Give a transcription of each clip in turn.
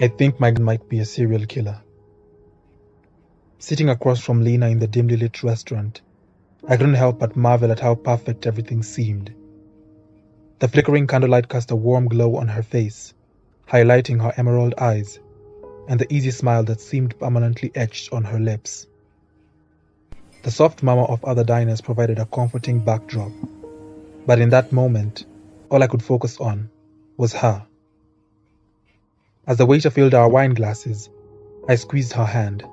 I think my gun might be a serial killer. Sitting across from Lena in the dimly lit restaurant, I couldn't help but marvel at how perfect everything seemed. The flickering candlelight cast a warm glow on her face, highlighting her emerald eyes, and the easy smile that seemed permanently etched on her lips. The soft murmur of other diners provided a comforting backdrop, but in that moment, all I could focus on was her. As the waiter filled our wine glasses, I squeezed her hand.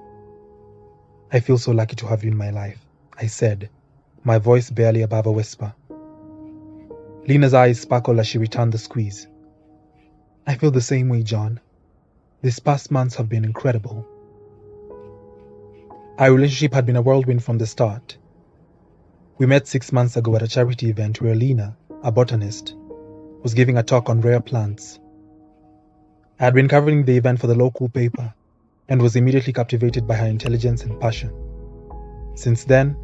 "I feel so lucky to have you in my life," I said, my voice barely above a whisper. Lena's eyes sparkled as she returned the squeeze. "I feel the same way, John. These past months have been incredible." Our relationship had been a whirlwind from the start. We met 6 months ago at a charity event where Lena, a botanist, was giving a talk on rare plants. I had been covering the event for the local paper and was immediately captivated by her intelligence and passion. Since then,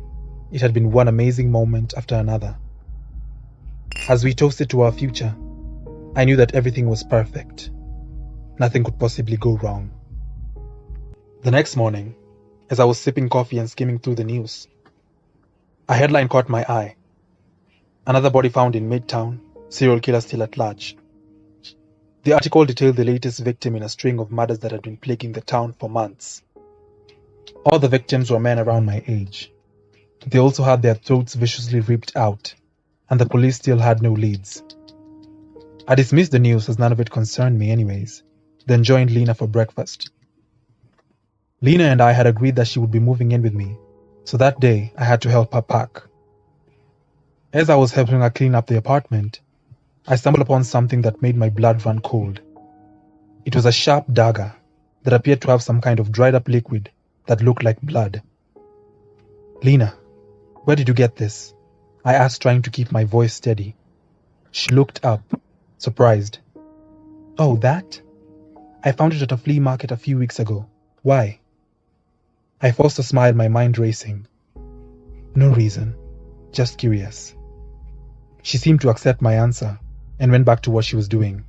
it had been one amazing moment after another. As we toasted to our future, I knew that everything was perfect. Nothing could possibly go wrong. The next morning, as I was sipping coffee and skimming through the news, a headline caught my eye. "Another body found in Midtown, serial killer still at large." The article detailed the latest victim in a string of murders that had been plaguing the town for months. All the victims were men around my age. They also had their throats viciously ripped out, and the police still had no leads. I dismissed the news as none of it concerned me anyways, then joined Lena for breakfast. Lena and I had agreed that she would be moving in with me, so that day I had to help her pack. As I was helping her clean up the apartment, I stumbled upon something that made my blood run cold. It was a sharp dagger that appeared to have some kind of dried up liquid that looked like blood. "Lena, where did you get this?" I asked, trying to keep my voice steady. She looked up, surprised. "Oh, that? I found it at a flea market a few weeks ago. Why?" I forced a smile, my mind racing. "No reason, just curious." She seemed to accept my answer and went back to what she was doing.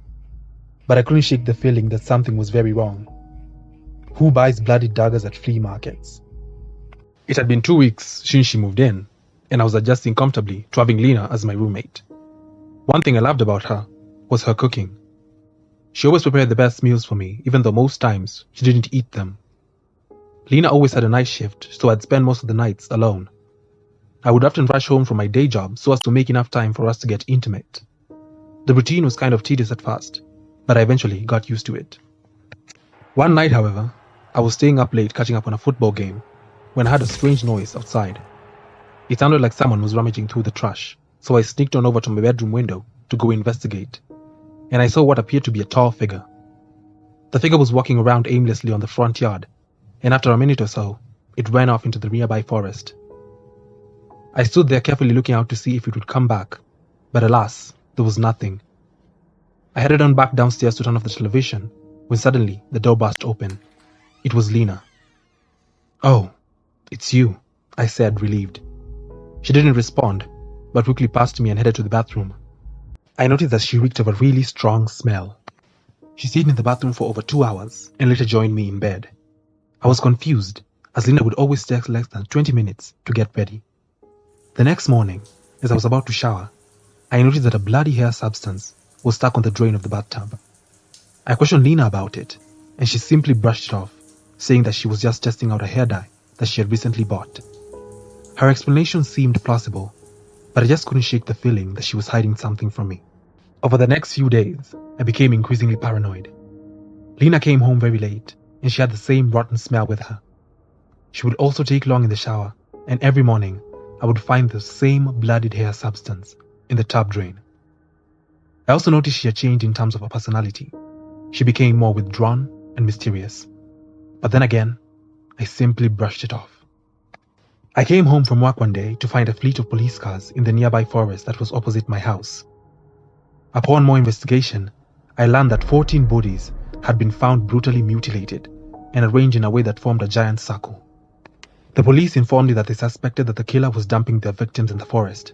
But I couldn't shake the feeling that something was very wrong. Who buys bloody daggers at flea markets? It had been 2 weeks since she moved in, and I was adjusting comfortably to having Lena as my roommate. One thing I loved about her was her cooking. She always prepared the best meals for me, even though most times she didn't eat them. Lena always had a night shift, so I'd spend most of the nights alone. I would often rush home from my day job so as to make enough time for us to get intimate. The routine was kind of tedious at first, but I eventually got used to it. One night, however, I was staying up late catching up on a football game when I heard a strange noise outside. It sounded like someone was rummaging through the trash, so I sneaked on over to my bedroom window to go investigate, and I saw what appeared to be a tall figure. The figure was walking around aimlessly on the front yard, and after a minute or so, it ran off into the nearby forest. I stood there carefully looking out to see if it would come back, but alas, there was nothing. I headed on back downstairs to turn off the television when suddenly the door burst open. It was Lena. "Oh, it's you," I said, relieved. She didn't respond, but quickly passed me and headed to the bathroom. I noticed that she reeked of a really strong smell. She stayed in the bathroom for over 2 hours and later joined me in bed. I was confused, as Lena would always take less than 20 minutes to get ready. The next morning, as I was about to shower, I noticed that a bloody hair substance was stuck on the drain of the bathtub. I questioned Lena about it, and she simply brushed it off, saying that she was just testing out a hair dye that she had recently bought. Her explanation seemed plausible, but I just couldn't shake the feeling that she was hiding something from me. Over the next few days, I became increasingly paranoid. Lena came home very late, and she had the same rotten smell with her. She would also take long in the shower, and every morning, I would find the same bloodied hair substance in the tub drain. I also noticed she had changed in terms of her personality. She became more withdrawn and mysterious. But then again, I simply brushed it off. I came home from work one day to find a fleet of police cars in the nearby forest that was opposite my house. Upon more investigation, I learned that 14 bodies had been found brutally mutilated and arranged in a way that formed a giant circle. The police informed me that they suspected that the killer was dumping their victims in the forest.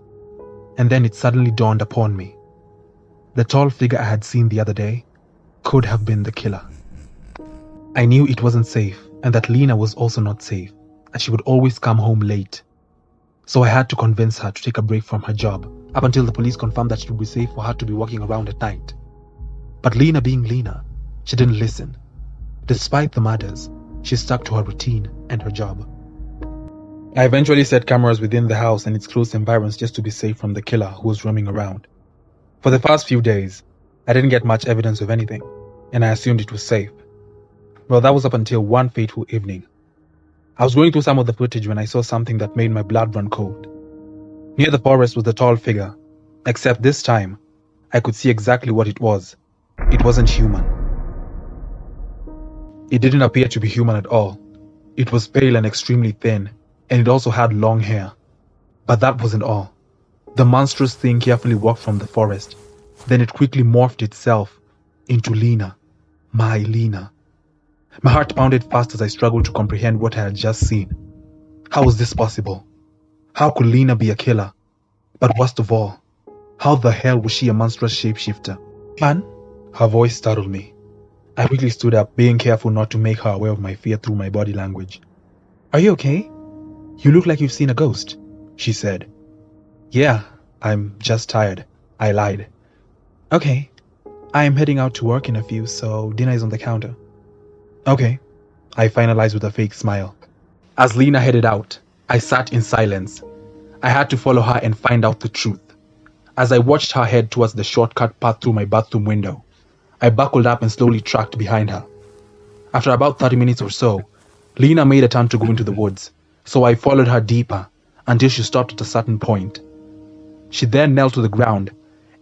And then it suddenly dawned upon me. The tall figure I had seen the other day could have been the killer. I knew it wasn't safe, and that Lena was also not safe, and she would always come home late. So I had to convince her to take a break from her job, up until the police confirmed that it would be safe for her to be walking around at night. But Lena being Lena, she didn't listen. Despite the murders, she stuck to her routine and her job. I eventually set cameras within the house and its close environs just to be safe from the killer who was roaming around. For the past few days, I didn't get much evidence of anything, and I assumed it was safe. Well, that was up until one fateful evening. I was going through some of the footage when I saw something that made my blood run cold. Near the forest was a tall figure, except this time, I could see exactly what it was. It wasn't human. It didn't appear to be human at all. It was pale and extremely thin, and it also had long hair. But that wasn't all. The monstrous thing carefully walked from the forest. Then it quickly morphed itself into Lena, my Lena. My heart pounded fast as I struggled to comprehend what I had just seen. How was this possible? How could Lena be a killer? But worst of all, how the hell was she a monstrous shapeshifter? Man? Her voice startled me. I quickly stood up, being careful not to make her aware of my fear through my body language. Are you okay? You look like you've seen a ghost, she said. Yeah, I'm just tired, I lied. Okay, I am heading out to work in a few, so dinner is on the counter. Okay, I finalized with a fake smile. As Lena headed out, I sat in silence. I had to follow her and find out the truth. As I watched her head towards the shortcut path through my bathroom window, I buckled up and slowly tracked behind her. After about 30 minutes or so, Lena made a turn to go into the woods, so I followed her deeper until she stopped at a certain point. She then knelt to the ground,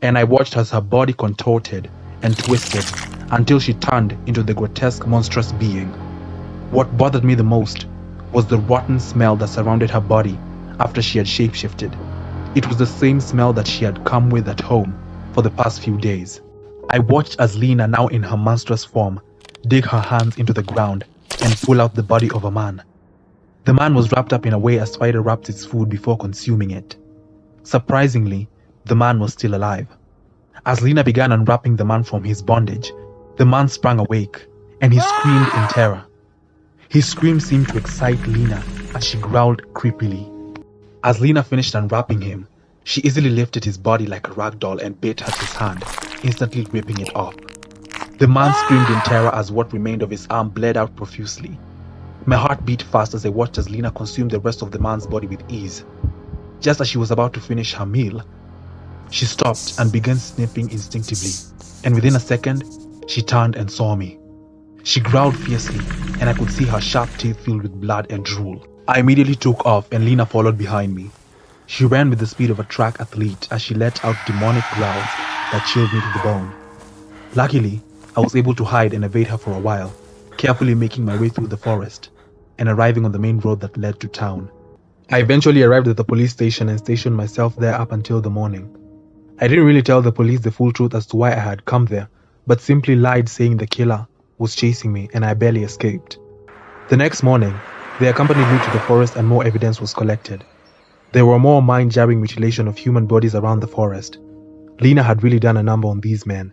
and I watched as her body contorted and twisted until she turned into the grotesque, monstrous being. What bothered me the most was the rotten smell that surrounded her body after she had shapeshifted. It was the same smell that she had come with at home for the past few days. I watched as Lena, now in her monstrous form, dig her hands into the ground and pull out the body of a man. The man was wrapped up in a way a spider wraps its food before consuming it. Surprisingly, the man was still alive. As Lena began unwrapping the man from his bondage, the man sprang awake, and he screamed in terror. His scream seemed to excite Lena as she growled creepily. As Lena finished unwrapping him, she easily lifted his body like a rag doll and bit at his hand, instantly ripping it off. The man screamed in terror as what remained of his arm bled out profusely. My heart beat fast as I watched as Lena consumed the rest of the man's body with ease. Just as she was about to finish her meal, she stopped and began sniffing instinctively, and within a second, she turned and saw me. She growled fiercely, and I could see her sharp teeth filled with blood and drool. I immediately took off, and Lena followed behind me. She ran with the speed of a track athlete as she let out demonic growls that chilled me to the bone. Luckily, I was able to hide and evade her for a while, carefully making my way through the forest and arriving on the main road that led to town. I eventually arrived at the police station and stationed myself there up until the morning. I didn't really tell the police the full truth as to why I had come there, but simply lied saying the killer was chasing me and I barely escaped. The next morning, they accompanied me to the forest and more evidence was collected. There were more mind-jarring mutilation of human bodies around the forest. Lena had really done a number on these men.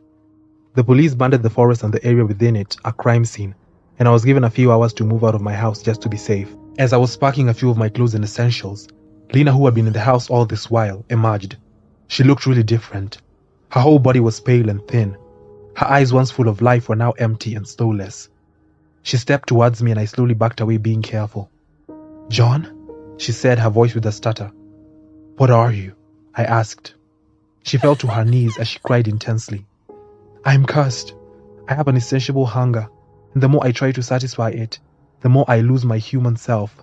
The police banded the forest and the area within it a crime scene, and I was given a few hours to move out of my house just to be safe. As I was packing a few of my clothes and essentials, Lena, who had been in the house all this while, emerged. She looked really different. Her whole body was pale and thin. Her eyes, once full of life, were now empty and soulless. She stepped towards me and I slowly backed away, being careful. "John?" she said, her voice with a stutter. "What are you?" I asked. She fell to her knees as she cried intensely. "I am cursed. I have an insatiable hunger, and the more I try to satisfy it, the more I lose my human self."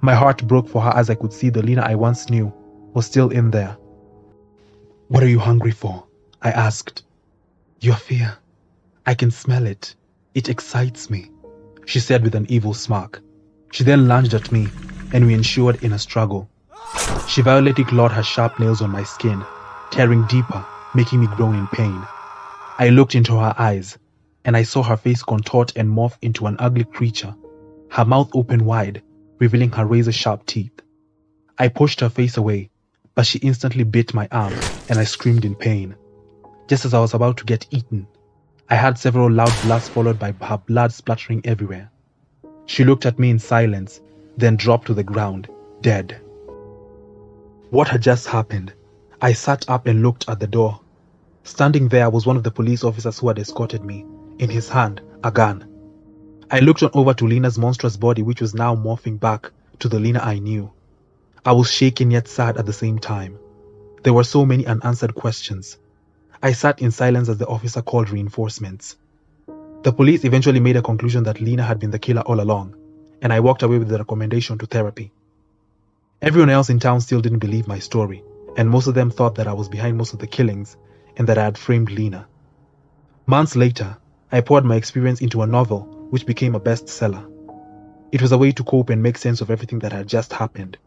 My heart broke for her as I could see the Lena I once knew was still in there. "What are you hungry for?" I asked. "Your fear. I can smell it. It excites me," she said with an evil smirk. She then lunged at me, and we ensured in a struggle. She violently clawed her sharp nails on my skin, tearing deeper, making me groan in pain. I looked into her eyes, and I saw her face contort and morph into an ugly creature, her mouth open wide, revealing her razor-sharp teeth. I pushed her face away, but she instantly bit my arm, and I screamed in pain. Just as I was about to get eaten, I had several loud blasts followed by her blood splattering everywhere. She looked at me in silence, then dropped to the ground, dead. What had just happened? I sat up and looked at the door. Standing there was one of the police officers who had escorted me, in his hand, a gun. I looked on over to Lena's monstrous body, which was now morphing back to the Lena I knew. I was shaken yet sad at the same time. There were so many unanswered questions. I sat in silence as the officer called reinforcements. The police eventually made a conclusion that Lena had been the killer all along, and I walked away with the recommendation to therapy. Everyone else in town still didn't believe my story, and most of them thought that I was behind most of the killings and that I had framed Lena. Months later, I poured my experience into a novel which became a bestseller. It was a way to cope and make sense of everything that had just happened.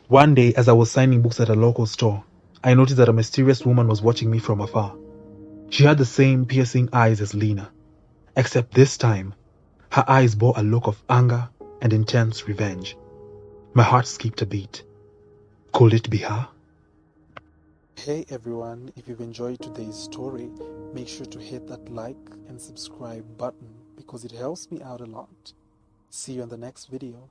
One day, as I was signing books at a local store, I noticed that a mysterious woman was watching me from afar. She had the same piercing eyes as Lena, except this time, her eyes bore a look of anger and intense revenge. My heart skipped a beat. Could it be her? Hey everyone, if you've enjoyed today's story, make sure to hit that like and subscribe button because it helps me out a lot. See you in the next video.